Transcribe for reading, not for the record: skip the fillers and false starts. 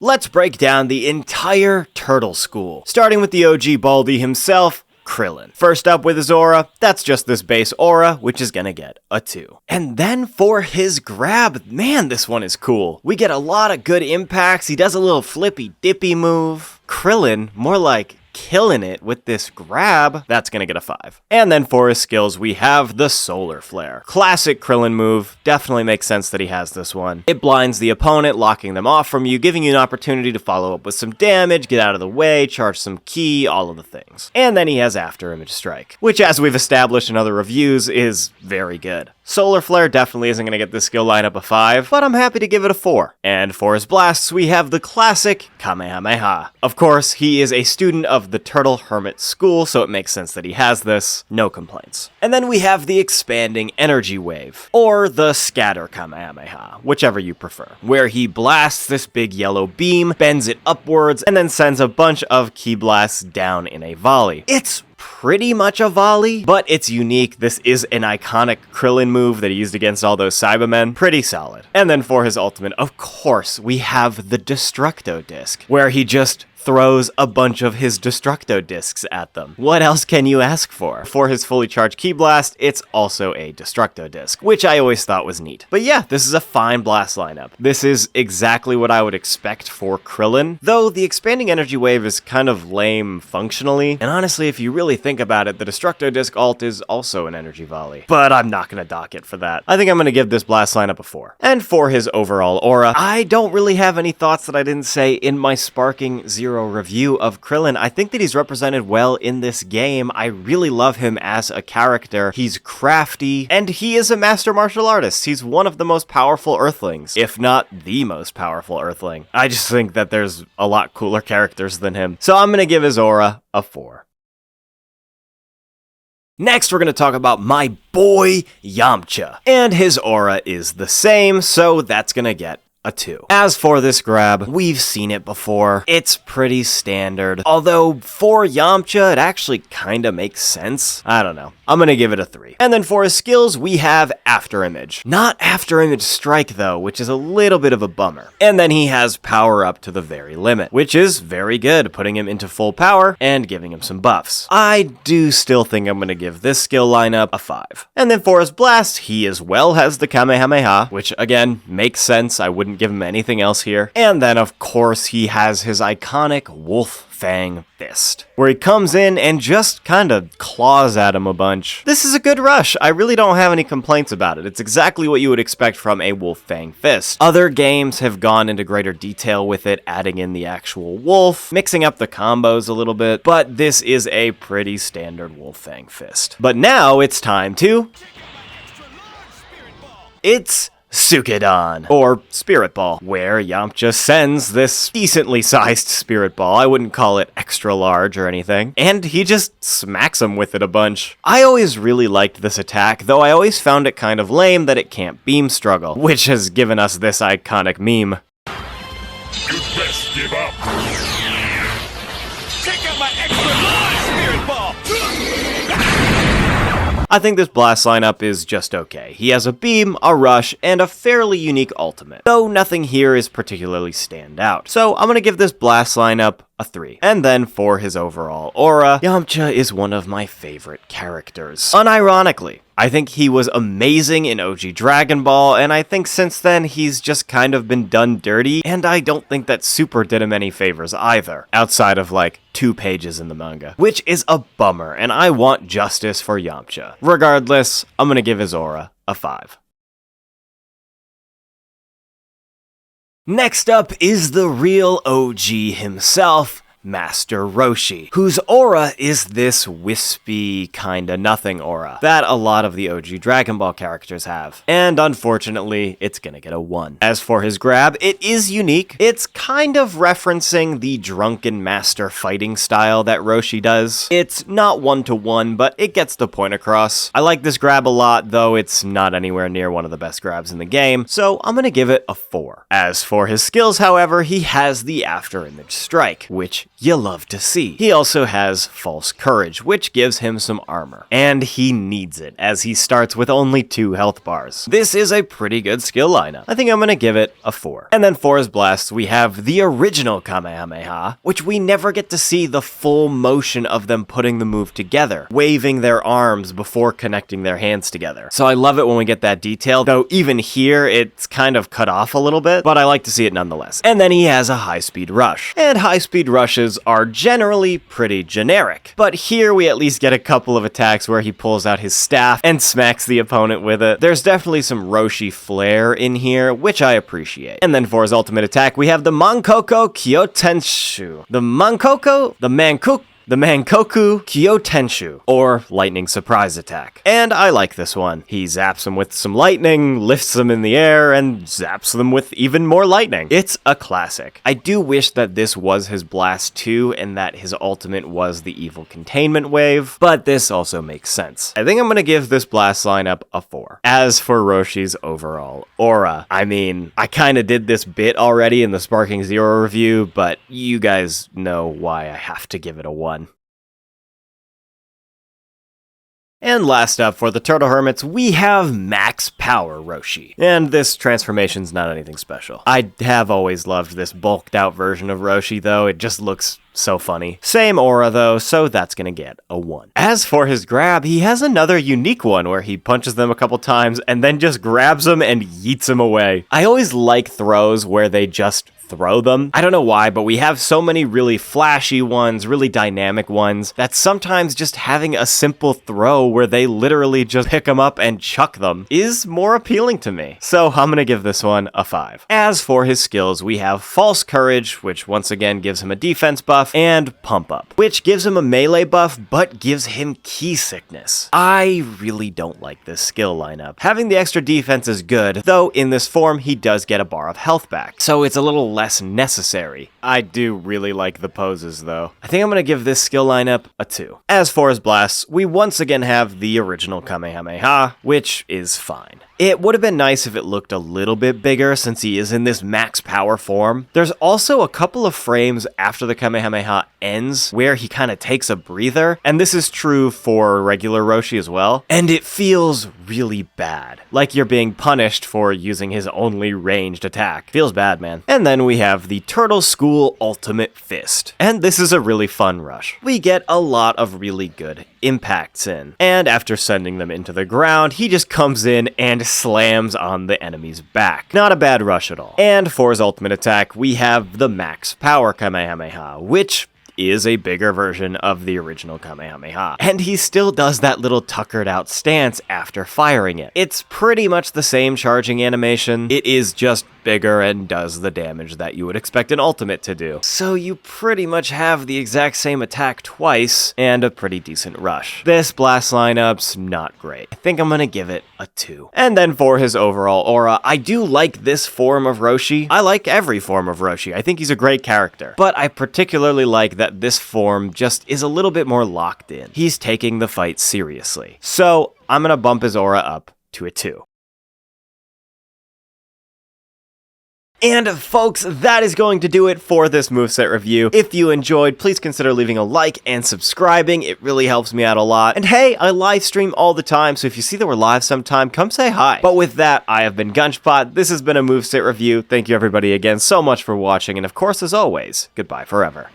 Let's break down the entire Turtle School, starting with the OG Baldy himself, Krillin. First up with his aura, that's just this base aura, which is gonna get a 2. And then for his grab, man, this one is cool. We get a lot of good impacts, he does a little flippy dippy move. Krillin, more like killing it with this grab, that's gonna get a 5. And then for his skills, we have the Solar Flare. Classic Krillin move, definitely makes sense that he has this one. It blinds the opponent, locking them off from you, giving you an opportunity to follow up with some damage, get out of the way, charge some ki, all of the things. And then he has After Image Strike, which as we've established in other reviews, is very good. Solar Flare definitely isn't going to get this skill lineup a 5, but I'm happy to give it a 4. And for his blasts, we have the classic Kamehameha. Of course, he is a student of the Turtle Hermit school, so it makes sense that he has this. No complaints. And then we have the Expanding Energy Wave, or the Scatter Kamehameha, whichever you prefer, where he blasts this big yellow beam, bends it upwards, and then sends a bunch of ki blasts down in a volley. It's pretty much a volley, but it's unique. This is an iconic Krillin move that he used against all those Cybermen. Pretty solid. And then for his ultimate, of course, we have the Destructo Disc, where he just throws a bunch of his Destructo Discs at them. What else can you ask for? For his fully charged Ki Blast, it's also a Destructo Disc, which I always thought was neat. But yeah, this is a fine blast lineup. This is exactly what I would expect for Krillin, though the Expanding Energy Wave is kind of lame functionally, and honestly, if you really think about it, the Destructo Disc ult is also an energy volley. But I'm not gonna dock it for that. I think I'm gonna give this blast lineup a 4. And for his overall aura, I don't really have any thoughts that I didn't say in my Sparking Zero review of Krillin. I think that he's represented well in this game. I really love him as a character. He's crafty, and he is a master martial artist. He's one of the most powerful Earthlings, if not the most powerful Earthling. I just think that there's a lot cooler characters than him. So I'm gonna give his aura a 4. Next, we're going to talk about my boy, Yamcha. And his aura is the same, so that's going to get a 2. As for this grab, we've seen it before. It's pretty standard. Although, for Yamcha, it actually kinda makes sense. I don't know. I'm gonna give it a 3. And then for his skills, we have After Image. Not After Image Strike, though, which is a little bit of a bummer. And then he has Power Up to the very limit, which is very good, putting him into full power and giving him some buffs. I do still think I'm gonna give this skill lineup a 5. And then for his blast, he as well has the Kamehameha, which again, makes sense. I wouldn't give him anything else here. And then of course he has his iconic Wolf Fang Fist, where he comes in and just kind of claws at him a bunch. This is a good rush. I really don't have any complaints about it. It's exactly what you would expect from a Wolf Fang Fist. Other games have gone into greater detail with it, adding in the actual wolf, mixing up the combos a little bit, but this is a pretty standard Wolf Fang Fist. But now it's time to... It's Sukedan, or Spirit Ball, where Yamcha sends this decently sized Spirit Ball. I wouldn't call it extra large or anything, and he just smacks him with it a bunch. I always really liked this attack, though I always found it kind of lame that it can't beam struggle, which has given us this iconic meme. You best give up. Check out my extra large Spirit Ball! I think this blast lineup is just okay. He has a beam, a rush, and a fairly unique ultimate, though nothing here is particularly stand out. So I'm gonna give this blast lineup a 3. And then for his overall aura, Yamcha is one of my favorite characters. Unironically, I think he was amazing in OG Dragon Ball, and I think since then he's just kind of been done dirty, and I don't think that Super did him any favors either, outside of like 2 pages in the manga, which is a bummer, and I want justice for Yamcha. Regardless, I'm gonna give his aura a 5. Next up is the real OG himself, Master Roshi, whose aura is this wispy kinda nothing aura that a lot of the OG Dragon Ball characters have. And unfortunately, it's gonna get a 1. As for his grab, it is unique. It's kind of referencing the drunken master fighting style that Roshi does. It's not 1-to-1, but it gets the point across. I like this grab a lot, though it's not anywhere near one of the best grabs in the game, so I'm gonna give it a 4. As for his skills, however, he has the After Image Strike, which you love to see. He also has false courage, which gives him some armor. And he needs it, as he starts with only 2 health bars. This is a pretty good skill lineup. I think I'm gonna give it a 4. And then for his blasts, we have the original Kamehameha, which we never get to see the full motion of them putting the move together, waving their arms before connecting their hands together. So I love it when we get that detail, though even here it's kind of cut off a little bit, but I like to see it nonetheless. And then he has a high-speed rush. And high-speed rushes are generally pretty generic, but here we at least get a couple of attacks where he pulls out his staff and smacks the opponent with it. There's definitely some Roshi flair in here, which I appreciate. And then for his ultimate attack, we have the Mankoko Kyotenshu. The Mankoku Kyotenshu, or Lightning Surprise Attack. And I like this one. He zaps them with some lightning, lifts them in the air, and zaps them with even more lightning. It's a classic. I do wish that this was his blast too, and that his ultimate was the evil containment wave, but this also makes sense. I think I'm gonna give this blast lineup a 4. As for Roshi's overall aura, I mean, I kinda did this bit already in the Sparking Zero review, but you guys know why I have to give it a 1. And last up for the Turtle Hermits, we have Max Power Roshi. And this transformation's not anything special. I have always loved this bulked out version of Roshi though, it just looks so funny. Same aura though, so that's gonna get a 1. As for his grab, he has another unique one where he punches them a couple times and then just grabs them and yeets them away. I always like throws where they just throw them. I don't know why, but we have so many really flashy ones, really dynamic ones, that sometimes just having a simple throw where they literally just pick them up and chuck them is more appealing to me. So I'm gonna give this one a 5. As for his skills, we have False Courage, which once again gives him a defense buff, and Pump Up, which gives him a melee buff, but gives him Ki Sickness. I really don't like this skill lineup. Having the extra defense is good, though in this form he does get a bar of health back, so it's a little less necessary. I do really like the poses though. I think I'm gonna give this skill lineup a 2. As for his blasts, we once again have the original Kamehameha, which is fine. It would have been nice if it looked a little bit bigger since he is in this max power form. There's also a couple of frames after the Kamehameha ends where he kind of takes a breather, and this is true for regular Roshi as well, and it feels really bad. Like you're being punished for using his only ranged attack. Feels bad, man. And then we have the Turtle School Ultimate Fist, and this is a really fun rush. We get a lot of really good impacts in, and after sending them into the ground, he just comes in and slams on the enemy's back. Not a bad rush at all. And for his ultimate attack, we have the Max Power Kamehameha, which is a bigger version of the original Kamehameha. And he still does that little tuckered out stance after firing it. It's pretty much the same charging animation, it is just bigger and does the damage that you would expect an ultimate to do. So you pretty much have the exact same attack twice and a pretty decent rush. This blast lineup's not great. I think I'm gonna give it a 2. And then for his overall aura, I do like this form of Roshi. I like every form of Roshi. I think he's a great character. But I particularly like that this form just is a little bit more locked in. He's taking the fight seriously. So I'm gonna bump his aura up to a 2. And folks, that is going to do it for this moveset review. If you enjoyed, please consider leaving a like and subscribing. It really helps me out a lot. And hey, I live stream all the time, so if you see that we're live sometime, come say hi. But with that, I have been Gunchpot. This has been a moveset review. Thank you everybody again so much for watching, and of course, as always, goodbye forever.